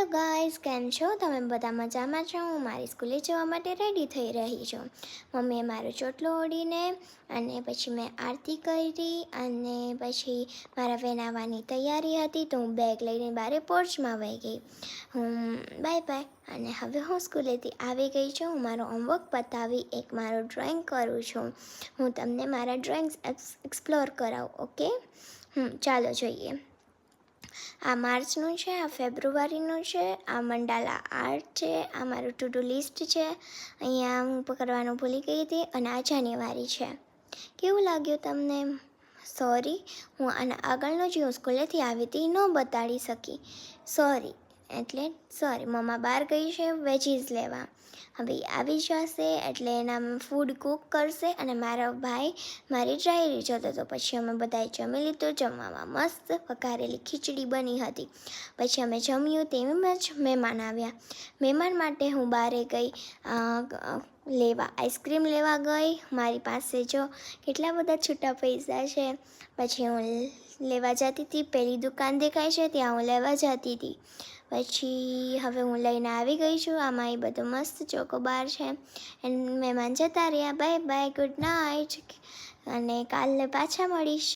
Hello guys, કેમ છો તમે? બધા મજામાં છો? હું મારી સ્કૂલે જવા માટે રેડી થઈ રહી છું. મમ્મીએ મારો ચોટલો ઓળીને અને પછી મેં આરતી કરી અને પછી મારા વેન આવવાની તૈયારી હતી તો હું બેગ લઈને બારે પોર્ચમાં વહી ગઈ. Bye bye. અને હવે હું સ્કૂલેથી આવી ગઈ છું. હું મારો હોમવર્ક પતાવી એક મારો ડ્રોઈંગ કરું છું. હું તમને મારા ડ્રોઈંગ્સ એક્સપ્લોર કરાવું. ઓકે, ચાલો જોઈએ. આ માર્ચનું છે, આ ફેબ્રુઆરીનું છે, આ મંડાલા આર્ટ છે, આ મારું ટુ ડુ લિસ્ટ છે. અહીંયા હું પકડવાનું ભૂલી ગઈ હતી અને આ જાન્યુઆરી છે. કેવું લાગ્યું તમને? સોરી, હું આના આગળનો જે હું સ્કૂલેથી આવી હતી ન બતાડી શકી. સોરી, મમ્મા બહાર ગઈ છે વેજીસ લેવા. હવે આવી જશે એટલે એના ફૂડ કૂક કરશે અને મારો ભાઈ મારી ડાયરી જોતો હતો. પછી અમે બધાએ જમી લીધું. જમવામાં મસ્ત વઘારેલી ખીચડી બની હતી. પછી અમે જમ્યું તેમ જ મહેમાન આવ્યા. મહેમાન માટે હું બહારે ગઈ આઈસ્ક્રીમ લેવા ગઈ. મારી પાસે જો કેટલા બધા છૂટા પૈસા છે. પછી હું લેવા જતી હતી. પેલી દુકાન દેખાય છે ત્યાં હું લેવા જતી હતી. પછી હવે હું લઈને આવી ગઈ છું. આમાં એ બધું મસ્ત ચોકોબાર છે. એન્ડ મહેમાન જતા રહ્યા. Bye bye, good night. અને કાલે પાછા મળીશ.